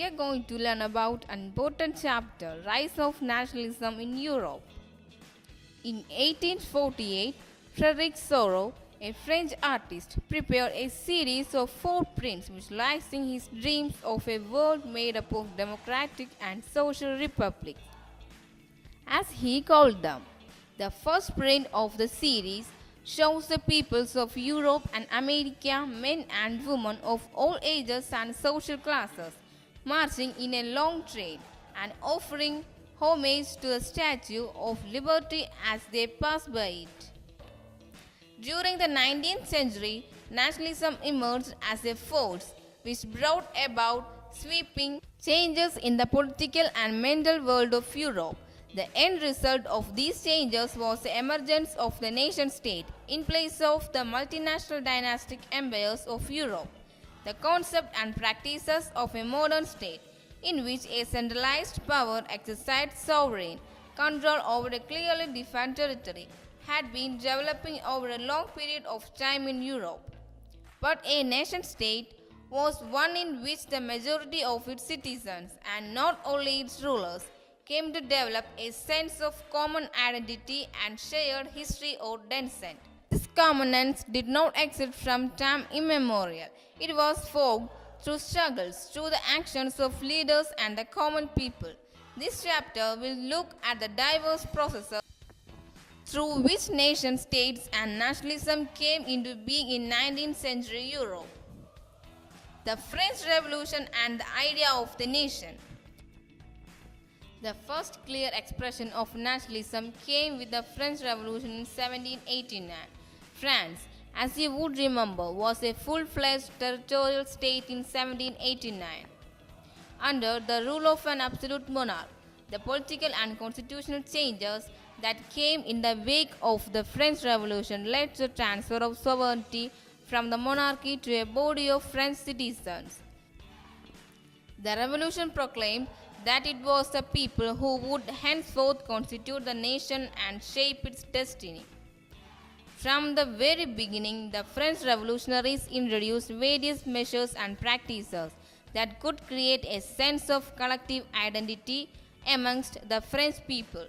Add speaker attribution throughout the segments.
Speaker 1: are going to learn about an important chapter, Rise of Nationalism in Europe. In 1848, Frédéric Sorel, a French artist, prepared a series of 4 prints visualizing his dreams of a world made up of democratic and social republics, as he called them. The first print of the series shows the peoples of Europe and America, men and women of all ages and social classes, marching in a long train and offering homage to the Statue of Liberty as they pass by it. During the 19th century, nationalism emerged as a force which brought about sweeping changes in the political and mental world of Europe. The end result of these changes was the emergence of the nation state in place of the multinational dynastic empires of Europe. The concept and practices of a modern state, in which a centralized power exercised sovereign control over a clearly defined territory, had been developing over a long period of time in Europe. But a nation state was one in which the majority of its citizens, and not only its rulers, came to develop a sense of common identity and shared history or descent. This commonness did not exist from time immemorial. It was forged through struggles, through the actions of leaders and the common people. This chapter will look at the diverse processes through which nation states and nationalism came into being in 19th century Europe. The French Revolution and the idea of the nation. The first clear expression of nationalism came with the French Revolution in 1789. France, as you would remember, was a full-fledged territorial state in 1789. Under the rule of an absolute monarch, the political and constitutional changes that came in the wake of the French Revolution led to the transfer of sovereignty from the monarchy to a body of French citizens. The revolution proclaimed that it was the people who would henceforth constitute the nation and shape its destiny. From the very beginning, the French revolutionaries introduced various measures and practices that could create a sense of collective identity amongst the French people.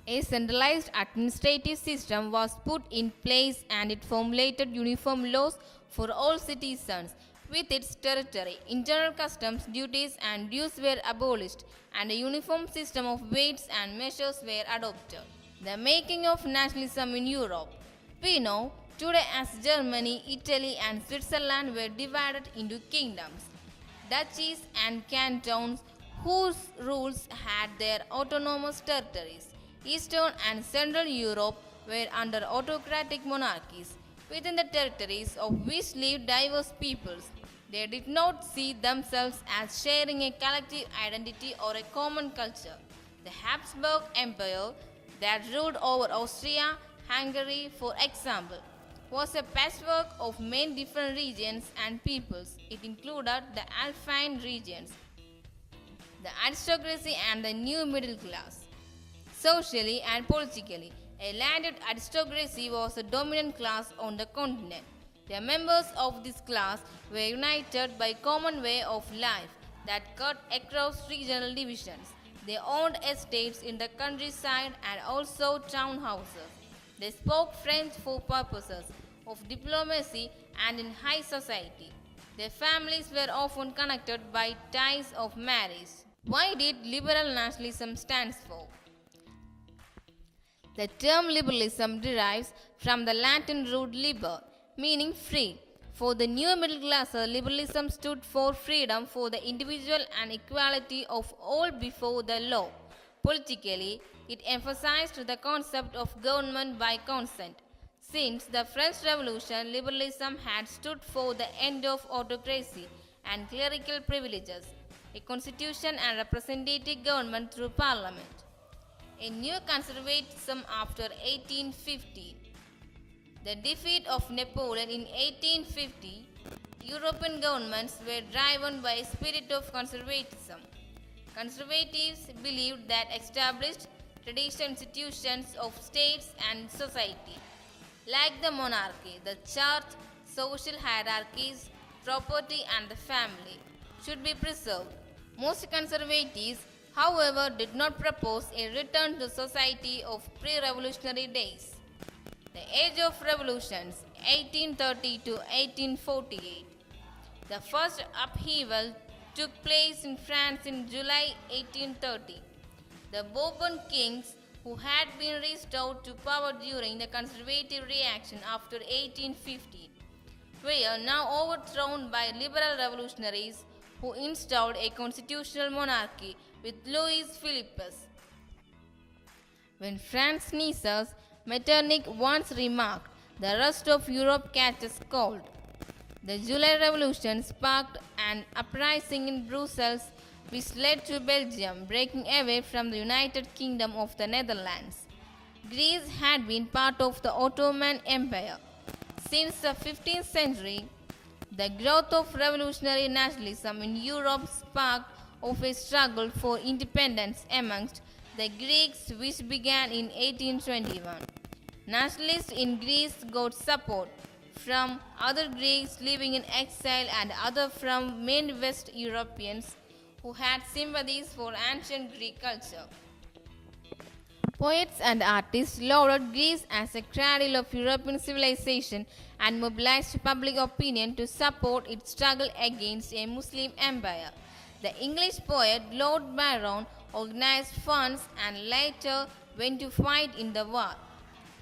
Speaker 1: A centralized administrative system was put in place and it formulated uniform laws for all citizens. With its territory, internal customs, duties and dues were abolished and a uniform system of weights and measures were adopted. The making of nationalism in Europe. We know today as Germany, Italy and Switzerland were divided into kingdoms, duchies and cantons whose rulers had their autonomous territories. Eastern and Central Europe were under autocratic monarchies, within the territories of which lived diverse peoples. They did not see themselves as sharing a collective identity or a common culture. The Habsburg Empire that ruled over Austria, Hungary, for example, was a patchwork of many different regions and peoples. It included the Alpine regions, the aristocracy and the new middle class. Socially and politically, a landed aristocracy was the dominant class on the continent. The members of this class were united by a common way of life that cut across regional divisions. They owned estates in the countryside and also townhouses. They spoke French for purposes of diplomacy and in high society. Their families were often connected by ties of marriage. Why did liberal nationalism stand for? The term liberalism derives from the Latin root liber, meaning free. For the new middle class, liberalism stood for freedom for the individual and equality of all before the law. Politically, it emphasized the concept of government by consent. Since the French Revolution, liberalism had stood for the end of autocracy and clerical privileges, a constitution and representative government through parliament. A new conservatism after 1850. The defeat of Napoleon in 1850, European governments were driven by a spirit of conservatism. Conservatives believed that established traditional institutions of states and society, like the monarchy, the church, social hierarchies, property and the family, should be preserved. Most conservatives, however, did not propose a return to society of pre-revolutionary days. The Age of Revolutions, 1830 to 1848. The first upheaval took place in France in July 1830. The Bourbon kings, who had been restored to power during the conservative reaction after 1850, were now overthrown by liberal revolutionaries who installed a constitutional monarchy with Louis Philippus. When France sneezes, Metternich once remarked, "The rest of Europe catches cold." The July Revolution sparked an uprising in Brussels which led to Belgium breaking away from the United Kingdom of the Netherlands. Greece had been part of the Ottoman Empire. Since the 15th century, the growth of revolutionary nationalism in Europe sparked off a struggle for independence amongst the Greeks which began in 1821. Nationalists in Greece got support from other Greeks living in exile and other from many West Europeans who had sympathies for ancient Greek culture. Poets and artists lauded Greece as a cradle of European civilization and mobilized public opinion to support its struggle against a Muslim empire. The English poet Lord Byron organized funds and later went to fight in the war,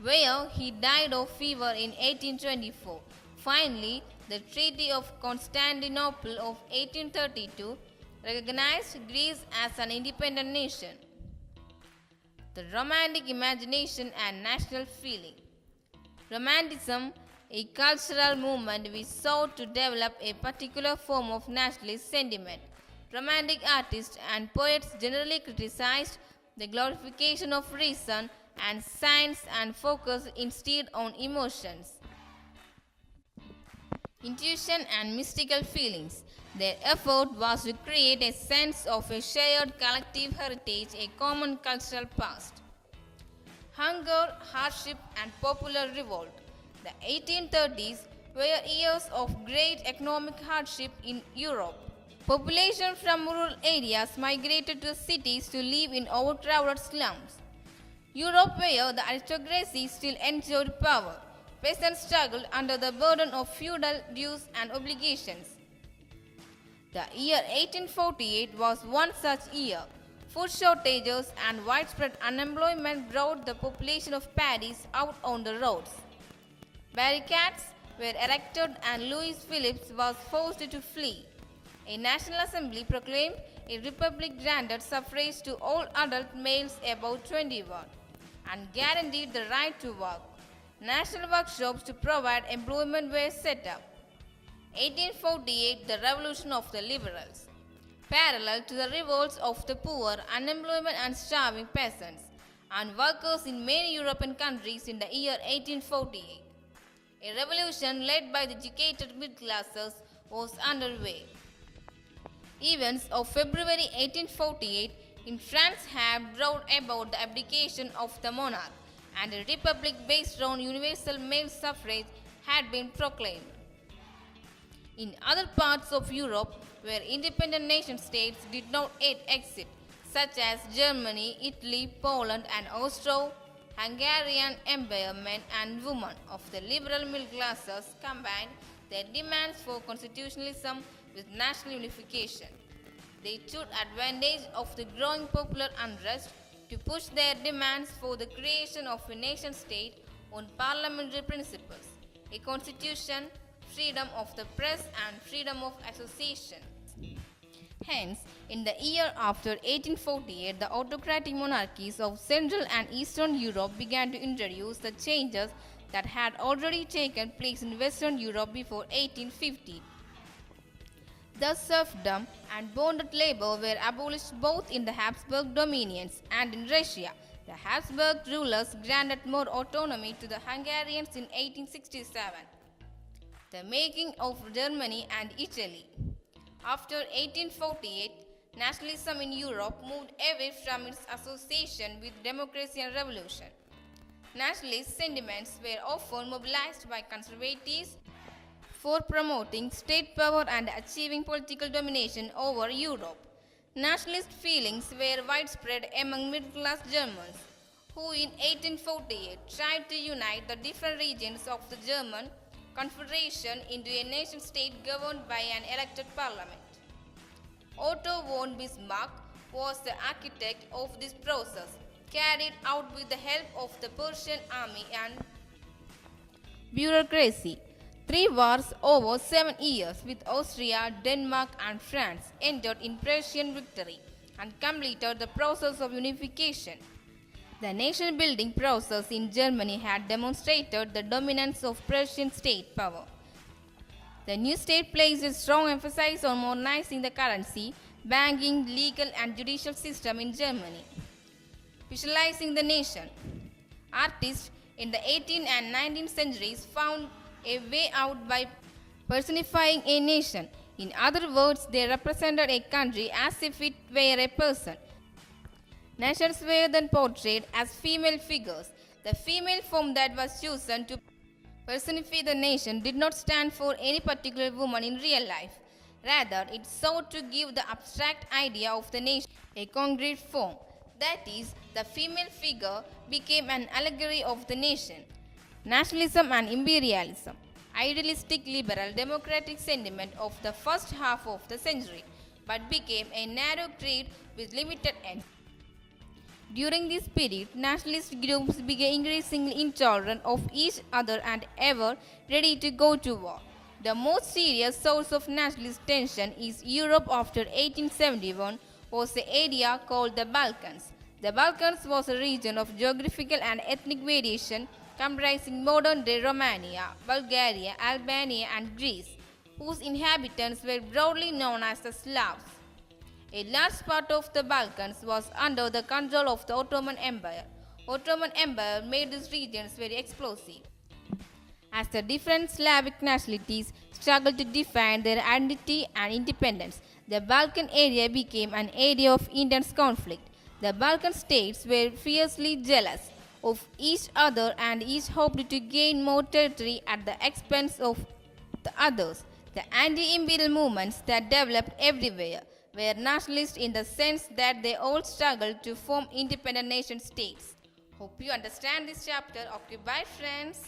Speaker 1: where he died of fever in 1824. Finally, the Treaty of Constantinople of 1832 recognized Greece as an independent nation. The Romantic imagination and national feeling. Romanticism, a cultural movement which sought to develop a particular form of nationalist sentiment. Romantic artists and poets generally criticized the glorification of reason and science and focused instead on emotions, intuition, and mystical feelings. Their effort was to create a sense of a shared collective heritage, a common cultural past. Hunger, hardship, and popular revolt. The 1830s were years of great economic hardship in Europe. Population from rural areas migrated to cities to live in overcrowded slums. Europe, where the aristocracy still enjoyed power, peasants struggled under the burden of feudal dues and obligations. The year 1848 was one such year. Food shortages and widespread unemployment brought the population of Paris out on the roads. Barricades were erected and Louis Philippe was forced to flee. A National Assembly proclaimed a republic, granted suffrage to all adult males above 21, and guaranteed the right to work. National workshops to provide employment were set up. 1848, the revolution of the liberals. Parallel to the revolts of the poor, unemployment and starving peasants and workers in many European countries in the year 1848, a revolution led by the educated middle classes was underway. Events of February 1848 in France have brought about the abdication of the monarch, and a republic based on universal male suffrage had been proclaimed. In other parts of Europe, where independent nation-states did not yet exist, such as Germany, Italy, Poland, and Austro-Hungarian Empire, men and women of the liberal middle classes combined their demands for constitutionalism with national unification. They took advantage of the growing popular unrest to push their demands for the creation of a nation-state on parliamentary principles, a constitution, freedom of the press, and freedom of association. Hence, in the year after 1848, the autocratic monarchies of Central and Eastern Europe began to introduce the changes that had already taken place in Western Europe before 1850. Thus, serfdom and bonded labor were abolished both in the Habsburg dominions and in Russia. The Habsburg rulers granted more autonomy to the Hungarians in 1867. The making of Germany and Italy. After 1848, nationalism in Europe moved away from its association with democracy and revolution. Nationalist sentiments were often mobilized by conservatives for promoting state power and achieving political domination over Europe. Nationalist feelings were widespread among middle-class Germans, who in 1848 tried to unite the different regions of the German Confederation into a nation-state governed by an elected parliament. Otto von Bismarck was the architect of this process, carried out with the help of the Prussian army and bureaucracy. 3 wars over 7 years with Austria, Denmark, and France ended in Prussian victory and completed the process of unification. The nation-building process in Germany had demonstrated the dominance of Prussian state power. The new state placed a strong emphasis on modernizing the currency, banking, legal, and judicial system in Germany, visualizing the nation. Artists in the 18th and 19th centuries found a way out by personifying a nation. In other words, they represented a country as if it were a person. Nations were then portrayed as female figures. The female form that was chosen to personify the nation did not stand for any particular woman in real life. Rather, it sought to give the abstract idea of the nation a concrete form. That is, the female figure became an allegory of the nation. Nationalism and imperialism, idealistic liberal democratic sentiment of the first half of the century, but became a narrow creed with limited ends. During this period, nationalist groups became increasingly intolerant of each other and ever ready to go to war. The most serious source of nationalist tension is Europe after 1871 was the area called the Balkans. The Balkans was a region of geographical and ethnic variation comprising modern-day Romania, Bulgaria, Albania, and Greece, whose inhabitants were broadly known as the Slavs. A large part of the Balkans was under the control of the Ottoman Empire. Ottoman Empire made these regions very explosive. As the different Slavic nationalities struggled to define their identity and independence, the Balkan area became an area of intense conflict. The Balkan states were fiercely jealous of each other and each hoped to gain more territory at the expense of the others. The anti-imperial movements that developed everywhere were nationalist in the sense that they all struggled to form independent nation states. Hope you understand this chapter. Okay, bye friends.